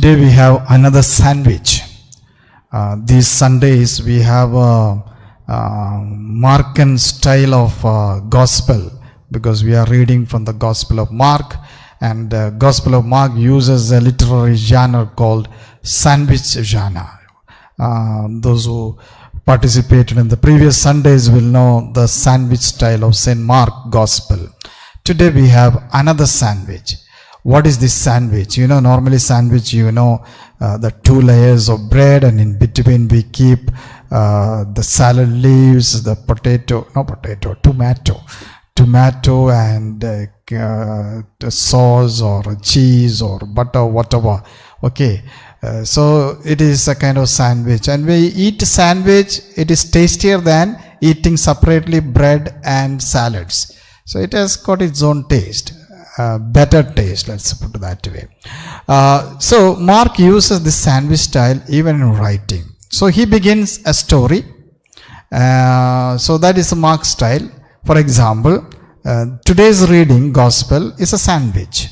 Today we have another sandwich. These Sundays we have a Markan style of gospel, because we are reading from the Gospel of Mark, and the Gospel of Mark uses a literary genre called sandwich genre. Those who participated in the previous Sundays will know the sandwich style of St. Mark Gospel. Today we have another sandwich. What is this sandwich? Normally sandwich, the two layers of bread, and in between we keep the salad leaves, the tomato and the sauce or cheese or butter, whatever. Okay. So it is a kind of sandwich, and we eat sandwich, it is tastier than eating separately bread and salads. So it has got its own taste. Better taste, let's put it that way. So Mark uses this sandwich style even in writing. So he begins a story. So that is a Mark style. For example, today's reading gospel is a sandwich.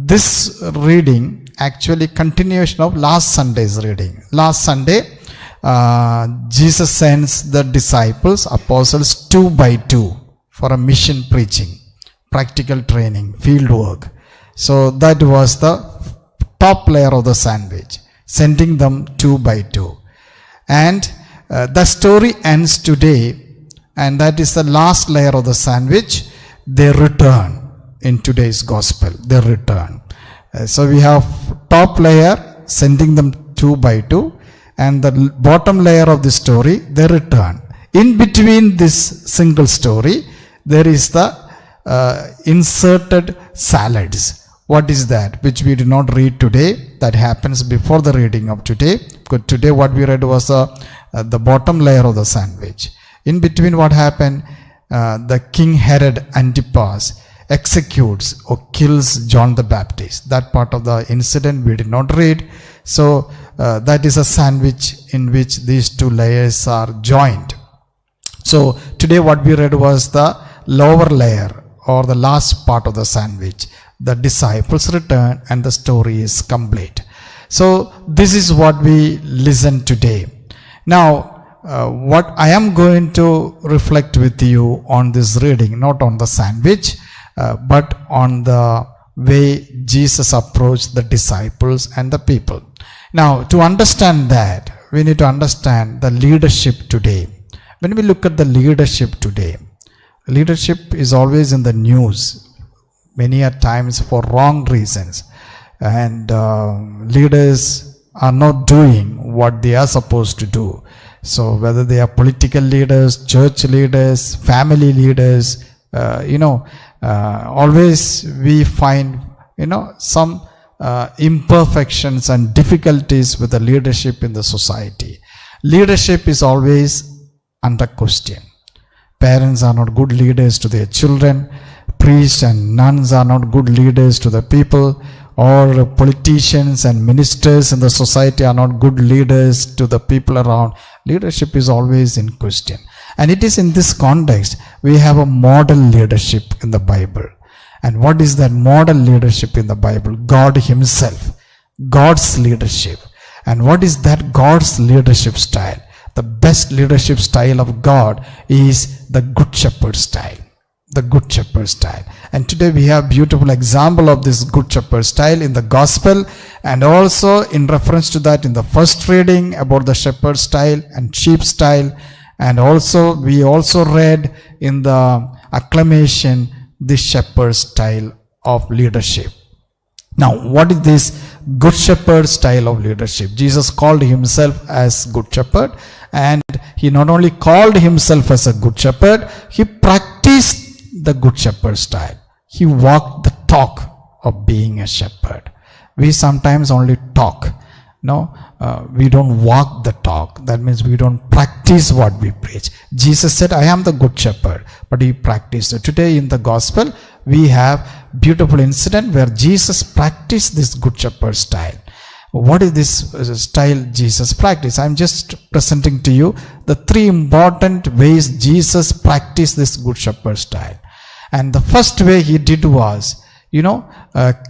This reading actually continuation of last Sunday's reading. Last Sunday, Jesus sends the disciples, apostles, 2 by 2 for a mission preaching, practical training, field work. So that was the top layer of the sandwich, sending them 2 by 2. And the story ends today, and that is the last layer of the sandwich. They return in today's gospel. They return. So we have top layer sending them 2 by 2, and the bottom layer of the story, they return. In between this single story, there is the inserted salads. What is that? Which we do not read today. That happens before the reading of today. Because today what we read was the bottom layer of the sandwich. In between what happened? The King Herod Antipas executes or kills John the Baptist. That part of the incident we did not read. So that is a sandwich in which these two layers are joined. So today what we read was the lower layer, or the last part of the sandwich. The disciples return and the story is complete. So this is what we listen today. Now what I am going to reflect with you on this reading, not on the sandwich, but on the way Jesus approached the disciples and the people. Now to understand that, we need to understand the leadership today. When we look at the leadership today, leadership is always in the news, many a times for wrong reasons, and leaders are not doing what they are supposed to do. So whether they are political leaders, church leaders, family leaders, always we find some imperfections and difficulties with the leadership in the society. Leadership is always under question. Parents are not good leaders to their children. Priests and nuns are not good leaders to the people. Or politicians and ministers in the society are not good leaders to the people around. Leadership is always in question. And it is in this context we have a model leadership in the Bible. And what is that model leadership in the Bible? God Himself. God's leadership. And what is that God's leadership style? The best leadership style of God is the Good Shepherd style. The Good Shepherd style. And today we have beautiful example of this Good Shepherd style in the Gospel, and also in reference to that in the first reading about the shepherd style and sheep style. And also we also read in the acclamation the shepherd style of leadership. Now what is this Good Shepherd style of leadership? Jesus called Himself as Good Shepherd, and He not only called Himself as a Good Shepherd, He practiced the Good Shepherd style. He walked the talk of being a shepherd. We sometimes only talk. We don't walk the talk. That means we don't practice what we preach. Jesus said, I am the Good Shepherd, but He practiced it. Today in the Gospel, we have beautiful incident where Jesus practiced this Good Shepherd style. What is this style Jesus practiced? I'm just presenting to you the 3 important ways Jesus practiced this Good Shepherd style. And the first way He did was,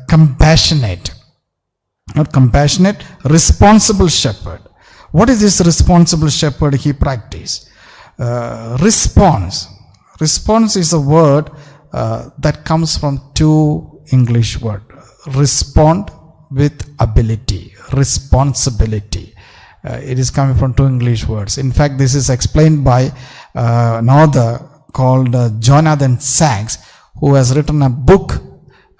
compassionate. not compassionate, responsible shepherd. What is this responsible shepherd he practiced? Response. Response is a word that comes from two English words. Respond with ability, responsibility. It is coming from two English words. In fact, this is explained by an author called Jonathan Sachs, who has written a book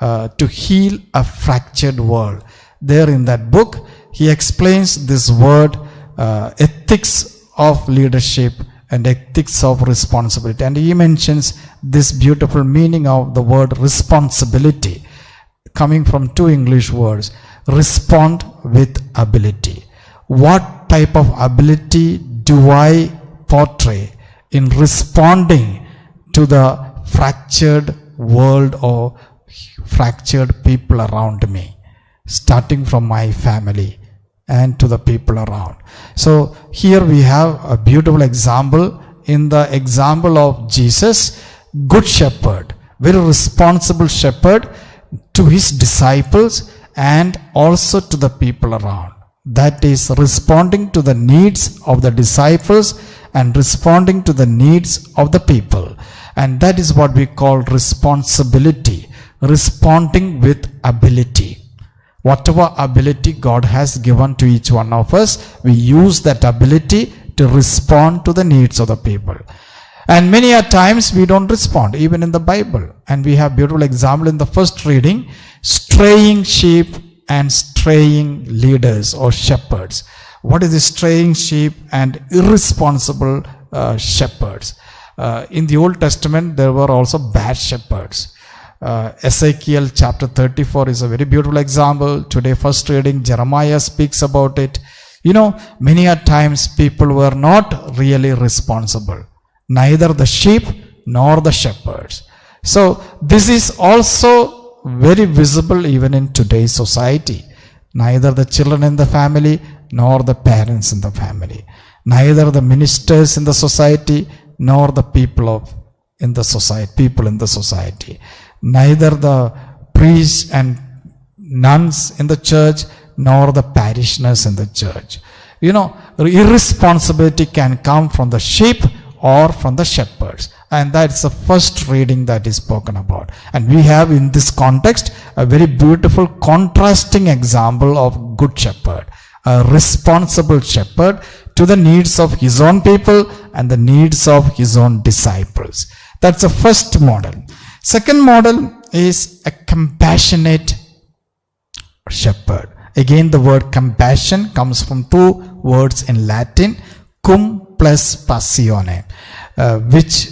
to heal a fractured world. There in that book, he explains this word, ethics of leadership and ethics of responsibility. And he mentions this beautiful meaning of the word responsibility, coming from two English words, respond with ability. What type of ability do I portray in responding to the fractured world or fractured people around me, starting from my family and to the people around? So here we have a beautiful example in the example of Jesus, good shepherd, very responsible shepherd to his disciples and also to the people around. That is responding to the needs of the disciples and responding to the needs of the people. And that is what we call responsibility, responding with ability. Whatever ability God has given to each one of us, we use that ability to respond to the needs of the people. And many a times we don't respond, even in the Bible. And we have beautiful example in the first reading, straying sheep and straying leaders or shepherds. What is the straying sheep and irresponsible shepherds? In the Old Testament, there were also bad shepherds. Ezekiel chapter 34 is a very beautiful example. Today, first reading, Jeremiah speaks about it. You know, many a times people were not really responsible, neither the sheep nor the shepherds. So this is also very visible even in today's society. Neither the children in the family nor the parents in the family, neither the ministers in the society nor the people in the society, neither the priests and nuns in the church nor the parishioners in the church. You know, irresponsibility can come from the sheep or from the shepherds. And that's the first reading that is spoken about. And we have in this context a very beautiful contrasting example of good shepherd, a responsible shepherd to the needs of his own people and the needs of his own disciples. That's the first model. Second model is a compassionate shepherd. Again, the word compassion comes from two words in Latin, cum plus passione, which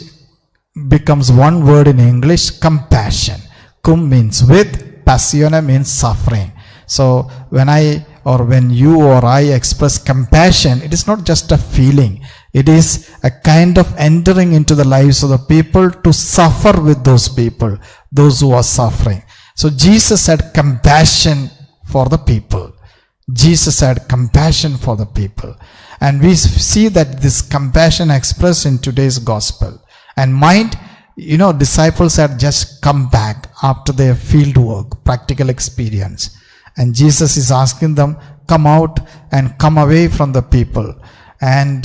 becomes one word in English, compassion. Cum means with, passione means suffering. So when you or I express compassion, it is not just a feeling. It is a kind of entering into the lives of the people to suffer with those people, those who are suffering. So Jesus had compassion for the people. Jesus had compassion for the people. And we see that this compassion expressed in today's gospel. And mind, you know, disciples had just come back after their field work, practical experience. And Jesus is asking them, come out and come away from the people. And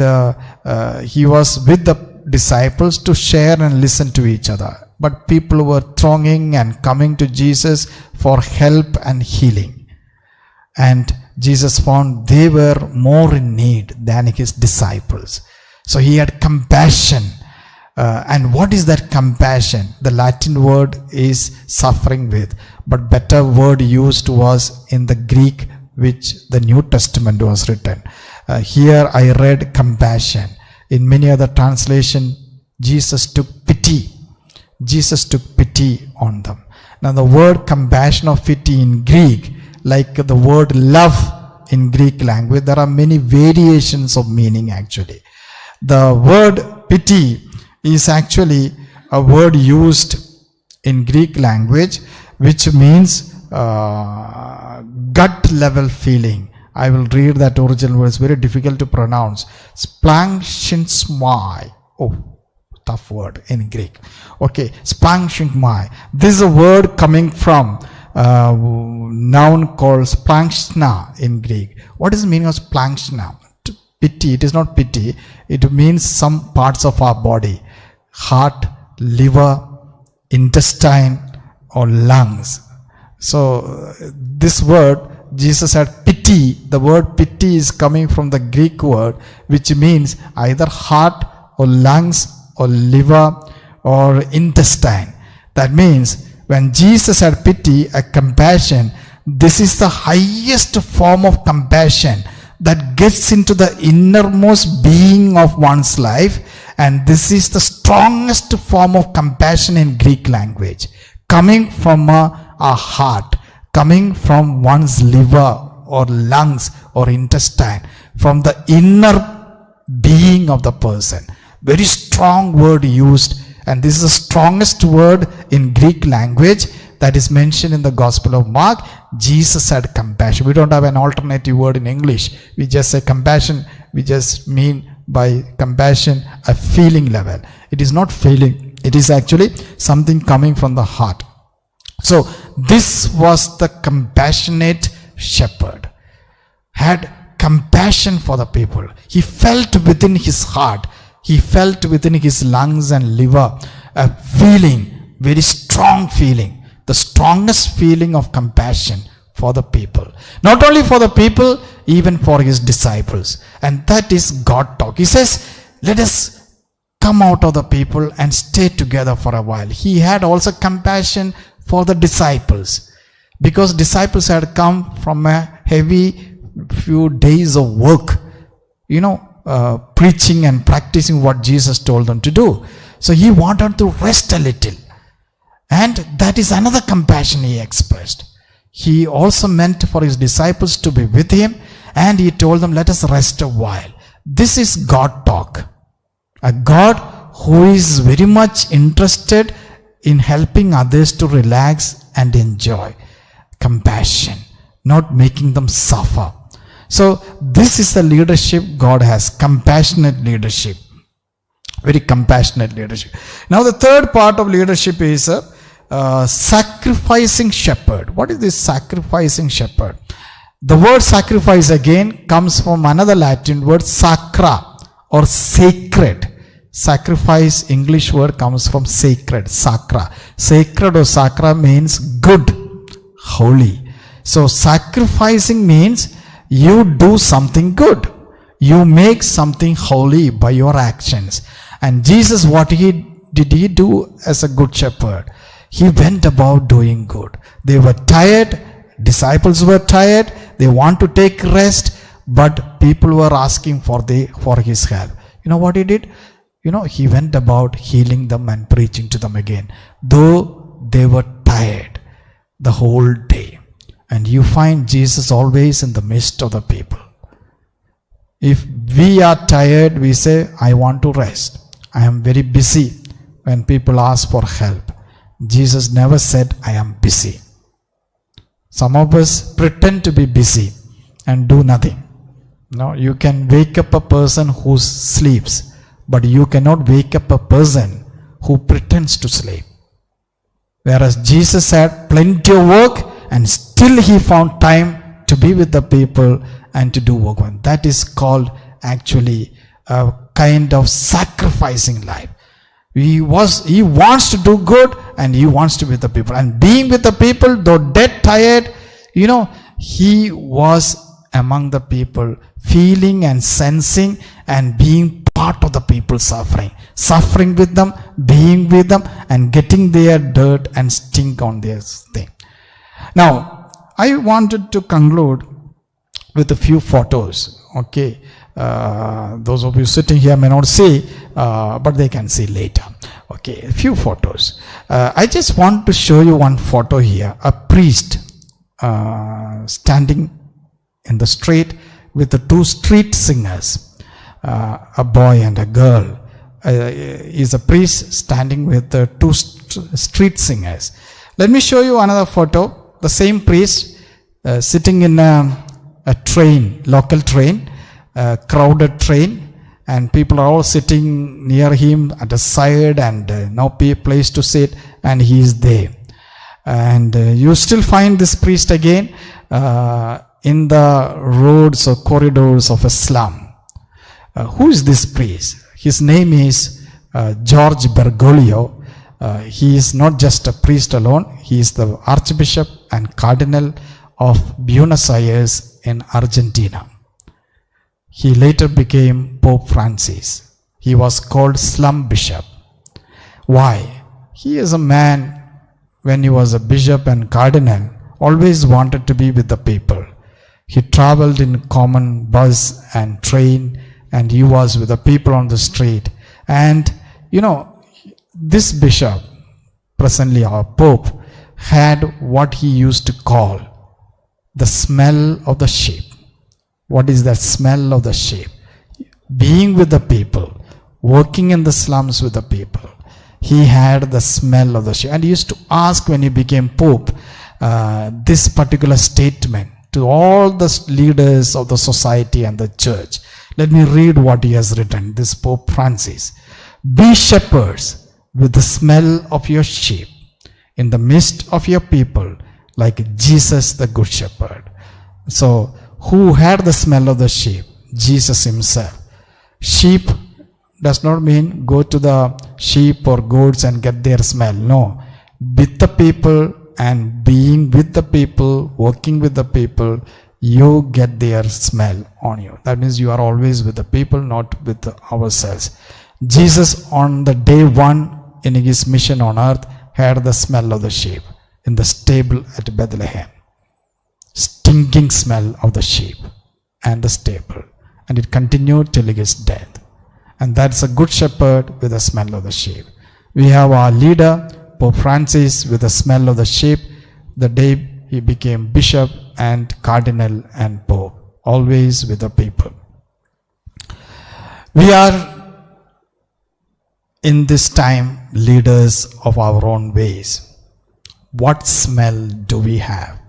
he was with the disciples to share and listen to each other. But people were thronging and coming to Jesus for help and healing. And Jesus found they were more in need than his disciples. So he had compassion. And what is that compassion? The Latin word is suffering with, but better word used was in the Greek, which the New Testament was written. Here I read compassion. In many other translation, Jesus took pity. Jesus took pity on them. Now the word compassion or pity in Greek, like the word love in Greek language, there are many variations of meaning actually. The word pity is actually a word used in Greek language which means gut level feeling. I will read that original word, it's very difficult to pronounce. Splangshinsmai. Oh, tough word in Greek. Okay, splangshinsmai. This is a word coming from noun called splanchna in Greek. What is the meaning of splanchna? Pity. It is not pity. It means some parts of our body. Heart, liver, intestine, or lungs. So this word, Jesus had pity. The word pity is coming from the Greek word, which means either heart or lungs or liver or intestine. That means when Jesus had pity, a compassion, this is the highest form of compassion that gets into the innermost being of one's life, and this is the strongest form of compassion in Greek language, coming from a heart, coming from one's liver or lungs or intestine, from the inner being of the person. Very strong word used, and this is the strongest word in Greek language that is mentioned in the Gospel of Mark. Jesus had compassion. We don't have an alternative word in English. We just say compassion. We just mean by compassion a feeling level. It is not feeling. It is actually something coming from the heart. So this was the compassionate shepherd. Had compassion for the people. He felt within his heart, he felt within his lungs and liver a feeling, very strong feeling, the strongest feeling of compassion for the people. Not only for the people, even for his disciples. And that is God talk. He says, let us come out of the people and stay together for a while. He had also compassion for the disciples, because disciples had come from a heavy few days of work, preaching and practicing what Jesus told them to do. So he wanted to rest a little, and that is another compassion he expressed. He also meant for his disciples to be with him, and he told them, let us rest a while. This is God talk. A God who is very much interested in helping others to relax and enjoy. Compassion, not making them suffer. So this is the leadership God has, compassionate leadership. Very compassionate leadership. Now the third part of leadership is sacrificing shepherd. What is this sacrificing shepherd? The word sacrifice again comes from another Latin word, sacra, or sacred. Sacrifice, English word, comes from sacred, sacra. Sacred or sacra means good, holy. So sacrificing means you do something good. You make something holy by your actions. And Jesus, what did he do as a good shepherd? He went about doing good. They were tired. Disciples were tired. They want to take rest, but people were asking for his help. You know what he did? He went about healing them and preaching to them again, though they were tired the whole day. And you find Jesus always in the midst of the people. If we are tired, we say, I want to rest. I am very busy. When people ask for help, Jesus never said, I am busy. Some of us pretend to be busy and do nothing. No, you can wake up a person who sleeps, but you cannot wake up a person who pretends to sleep. Whereas Jesus had plenty of work, and still he found time to be with the people and to do work. And that is called actually a kind of sacrificing life. He wants to do good, and he wants to be with the people. And being with the people, though dead tired, he was among the people, feeling and sensing and being part of the people's suffering with them, being with them, and getting their dirt and stink on their thing. Now, I wanted to conclude with a few photos. Okay, those of you sitting here may not see, but they can see later. Okay, a few photos. I just want to show you one photo here. A priest standing in the street with the two street singers, a boy and a girl. Is a priest standing with the two street singers. Let me show you another photo. The same priest sitting in a train, local train, crowded train, and people are all sitting near him at the side, and no place to sit, and he is there. And you still find this priest again in the roads or corridors of a slum. Who is this priest? His name is George Bergoglio. He is not just a priest alone, he is the Archbishop and Cardinal of Buenos Aires in Argentina. He later became Pope Francis. He was called Slum Bishop. Why? He is a man, when he was a bishop and cardinal, always wanted to be with the people. He traveled in common bus and train, and he was with the people on the street. And this bishop, presently our Pope, had what he used to call the smell of the sheep. What is that smell of the sheep? Being with the people, working in the slums with the people. He had the smell of the sheep. And he used to ask when he became Pope this particular statement to all the leaders of the society and the church. Let me read what he has written, this Pope Francis. Be shepherds with the smell of your sheep in the midst of your people, like Jesus the Good Shepherd. So, who had the smell of the sheep? Jesus himself. Sheep does not mean go to the sheep or goats and get their smell. No. With the people and being with the people, working with the people, you get their smell on you. That means you are always with the people, not with ourselves. Jesus on the day one in his mission on earth had the smell of the sheep in the stable at Bethlehem. Stinking smell of the sheep and the stable. And it continued till his death. And that's a good shepherd with the smell of the sheep. We have our leader, Pope Francis, with the smell of the sheep, the day he became bishop and cardinal and pope, always with the people. We are in this time leaders of our own ways. What smell do we have?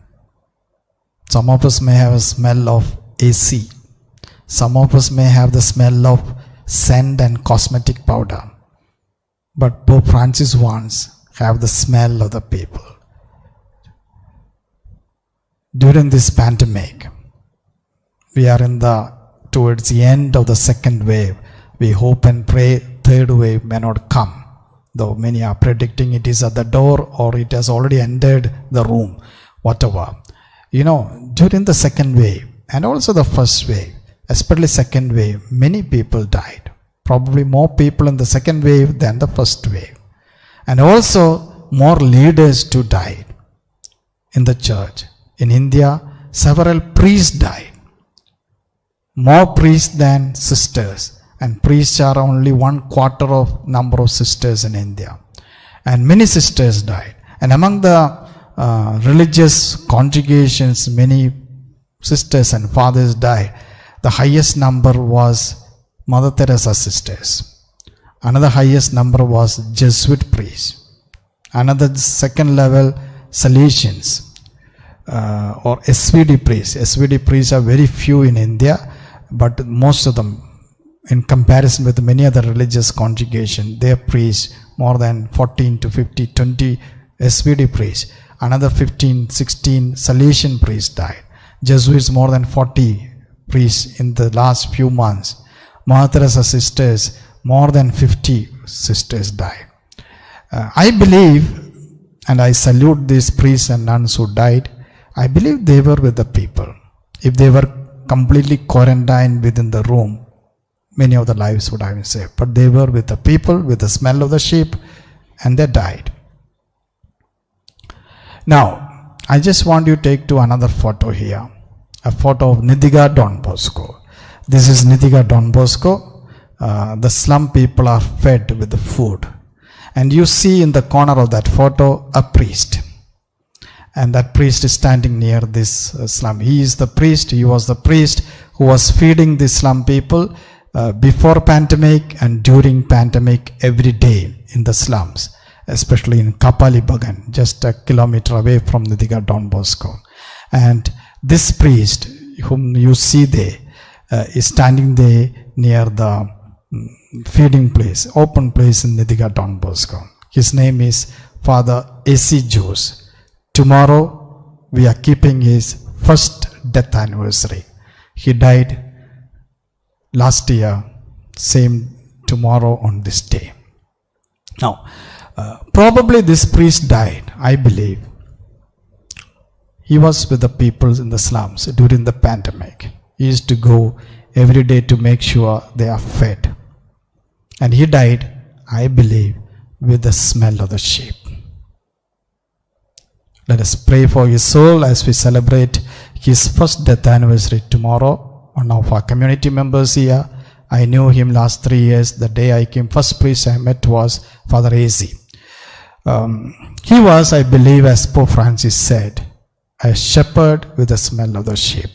Some of us may have a smell of AC. Some of us may have the smell of scent and cosmetic powder. But Pope Francis wants have the smell of the people. During this pandemic, we are towards the end of the second wave. We hope and pray third wave may not come, though many are predicting it is at the door or it has already entered the room, whatever. During the second wave and also the first wave, especially second wave, many people died. Probably more people in the second wave than the first wave. And also more leaders too died in the church. In India, several priests died. More priests than sisters. And priests are only 1/4 of number of sisters in India. And many sisters died. And among the religious congregations, many sisters and fathers died. The highest number was Mother Teresa sisters. Another highest number was Jesuit priests. Another second level Salesians or SVD priests. SVD priests are very few in India, but most of them, in comparison with many other religious congregations, their priests, more than 14 to 50, 20 SVD priests. Another 15, 16 Salesian priests died. Jesuits, more than 40 priests in the last few months. Mother Teresa sisters, more than 50 sisters died. I believe, and I salute these priests and nuns who died, I believe they were with the people. If they were completely quarantined within the room, many of the lives would have been saved. But they were with the people, with the smell of the sheep, and they died. Now, I just want you to take to another photo here. A photo of Nidhiga Don Bosco. This is Nidhiga Don Bosco. The slum people are fed with the food. And you see in the corner of that photo a priest. And that priest is standing near this slum. He is the priest. He was the priest who was feeding the slum people before pandemic and during pandemic every day in the slums, especially in Kapali Bagan, just a kilometer away from Nidhiga Don Bosco. And this priest whom you see there is standing there near the feeding place, open place in Nidhiga Don Bosco. His name is Father A.C. Jose. Tomorrow we are keeping his first death anniversary. He died last year, same tomorrow on this day. Now, probably this priest died, I believe. He was with the people in the slums during the pandemic. He used to go every day to make sure they are fed. And he died, I believe, with the smell of the sheep. Let us pray for his soul as we celebrate his first death anniversary tomorrow. One of our community members here, I knew him last 3 years. The day I came, first priest I met was Father A.Z. He was, I believe, as Pope Francis said, a shepherd with the smell of the sheep.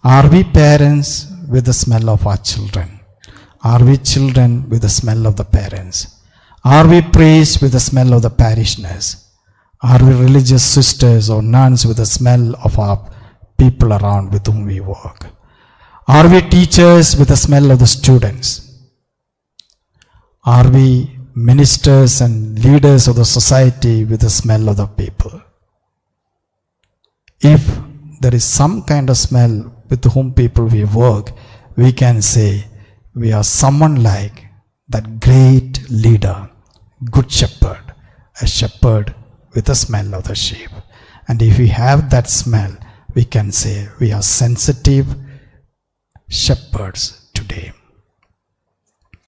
Are we parents with the smell of our children? Are we children with the smell of the parents? Are we priests with the smell of the parishioners? Are we religious sisters or nuns with the smell of our people around with whom we work? Are we teachers with the smell of the students? Are we ministers and leaders of the society with the smell of the people? If there is some kind of smell with whom people we work, we can say we are someone like that great leader, good shepherd, a shepherd with the smell of the sheep. And if we have that smell, we can say we are sensitive shepherds today.